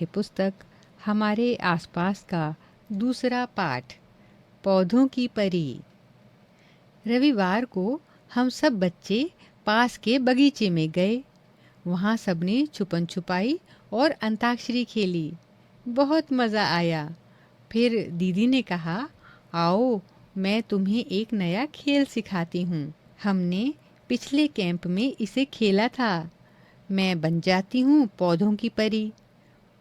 पाठ्यपुस्तक हमारे आसपास का दूसरा पाठ, पौधों की परी। रविवार को हम सब बच्चे पास के बगीचे में गए। वहाँ सबने छुपन छुपाई और अंताक्षरी खेली। बहुत मज़ा आया। फिर दीदी ने कहा, आओ मैं तुम्हें एक नया खेल सिखाती हूँ। हमने पिछले कैंप में इसे खेला था। मैं बन जाती हूँ पौधों की परी।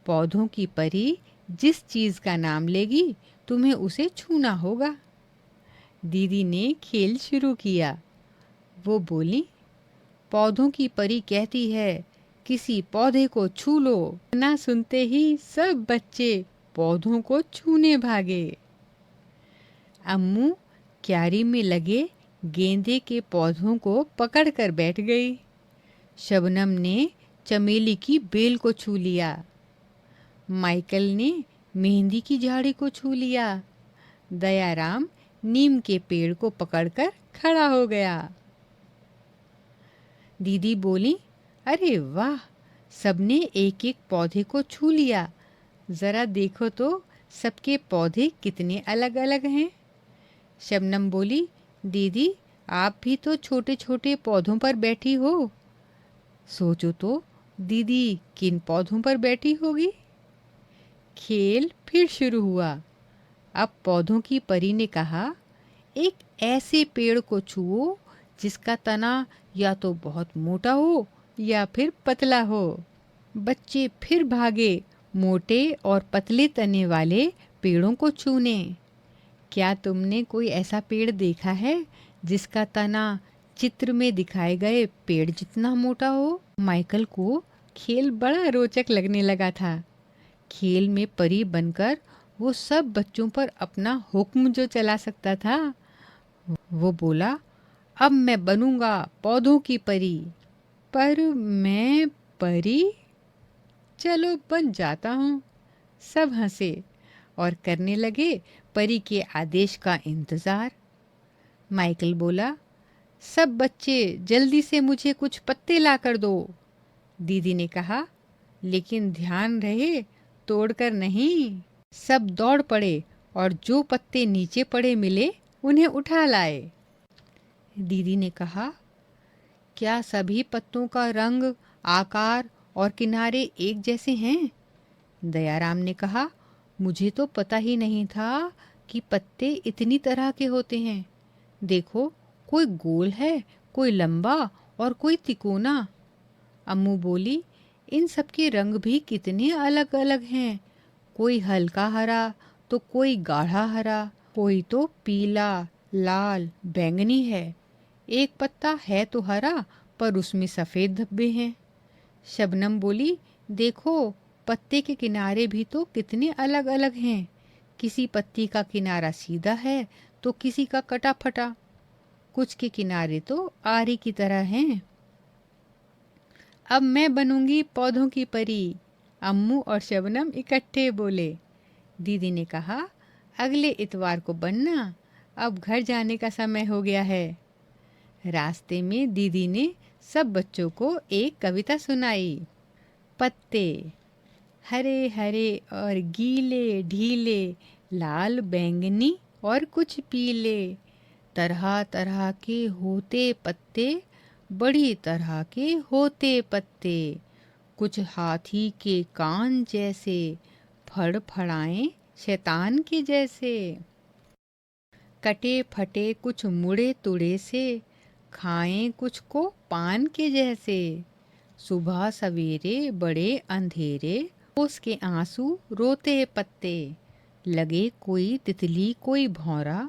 पौधों की परी जिस चीज़ का नाम लेगी तुम्हें उसे छूना होगा। दीदी ने खेल शुरू किया। वो बोली, पौधों की परी कहती है किसी पौधे को छू लो। ना सुनते ही सब बच्चे पौधों को छूने भागे। अम्मू क्यारी में लगे गेंदे के पौधों को पकड़कर बैठ गई। शबनम ने चमेली की बेल को छू लिया। माइकल ने मेहंदी की झाड़ी को छू लिया। दयाराम नीम के पेड़ को पकड़कर खड़ा हो गया। दीदी बोली, अरे वाह, सबने एक एक पौधे को छू लिया। ज़रा देखो तो सबके पौधे कितने अलग अलग हैं। शबनम बोली, दीदी आप भी तो छोटे छोटे पौधों पर बैठी हो। सोचो तो दीदी किन पौधों पर बैठी होगी। खेल फिर शुरू हुआ। अब पौधों की परी ने कहा, एक ऐसे पेड़ को छुओ जिसका तना या तो बहुत मोटा हो या फिर पतला हो। बच्चे फिर भागे मोटे और पतले तने वाले पेड़ों को छूने। क्या तुमने कोई ऐसा पेड़ देखा है जिसका तना चित्र में दिखाए गए पेड़ जितना मोटा हो? माइकल को खेल बड़ा रोचक लगने लगा था। खेल में परी बनकर वो सब बच्चों पर अपना हुक्म जो चला सकता था। वो बोला, अब मैं बनूंगा पौधों की परी। पर मैं परी? चलो बन जाता हूँ। सब हंसे और करने लगे परी के आदेश का इंतज़ार। माइकल बोला, सब बच्चे जल्दी से मुझे कुछ पत्ते ला कर दो। दीदी ने कहा, लेकिन ध्यान रहे तोड़कर नहीं। सब दौड़ पड़े और जो पत्ते नीचे पड़े मिले उन्हें उठा लाए। दीदी ने कहा, क्या सभी पत्तों का रंग, आकार और किनारे एक जैसे हैं? दयाराम ने कहा, मुझे तो पता ही नहीं था कि पत्ते इतनी तरह के होते हैं। देखो, कोई गोल है, कोई लंबा और कोई तिकोना। अम्मू बोली, इन सब के रंग भी कितने अलग अलग हैं। कोई हल्का हरा तो कोई गाढ़ा हरा, कोई तो पीला, लाल, बैंगनी है। एक पत्ता है तो हरा पर उसमें सफ़ेद धब्बे हैं। शबनम बोली, देखो पत्ते के किनारे भी तो कितने अलग अलग हैं। किसी पत्ती का किनारा सीधा है तो किसी का कटा फटा। कुछ के किनारे तो आरी की तरह हैं। अब मैं बनूंगी पौधों की परी, अम्मू और शबनम इकट्ठे बोले। दीदी ने कहा, अगले इतवार को बनना, अब घर जाने का समय हो गया है। रास्ते में दीदी ने सब बच्चों को एक कविता सुनाई। पत्ते हरे हरे और गीले ढीले, लाल बैंगनी और कुछ पीले, तरह तरह के होते पत्ते, बड़ी तरह के होते पत्ते, कुछ हाथी के कान जैसे, फड़फड़ाएं शैतान के जैसे, कटे फटे कुछ मुड़े तुड़े से, खाएं कुछ को पान के जैसे, सुबह सवेरे बड़े अंधेरे, ओस के आंसू रोते पत्ते, लगे कोई तितली कोई भौरा,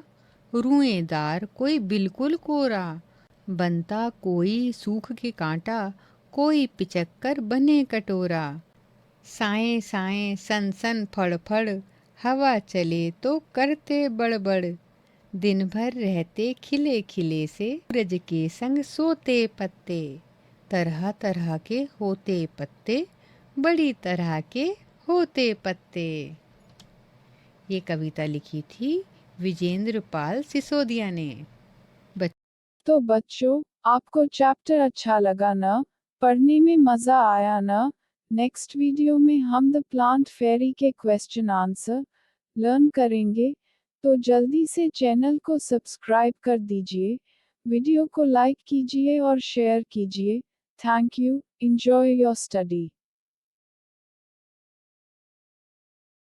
रुएदार कोई बिल्कुल कोरा, बनता कोई सूख के कांटा, कोई पिचक कर बने कटोरा, साएं साएं सन सन फड़ फड़, हवा चले तो करते बड़बड़, दिन भर रहते खिले खिले से, सूरज के संग सोते पत्ते, तरह तरह के होते पत्ते, बड़ी तरह के होते पत्ते। ये कविता लिखी थी विजेंद्र पाल सिसोदिया ने। तो बच्चों, आपको चैप्टर अच्छा लगा ना? पढ़ने में मज़ा आया ना? नेक्स्ट वीडियो में हम द प्लांट फेरी के क्वेश्चन आंसर लर्न करेंगे, तो जल्दी से चैनल को सब्सक्राइब कर दीजिए, वीडियो को लाइक कीजिए और शेयर कीजिए। Thank you, enjoy your study.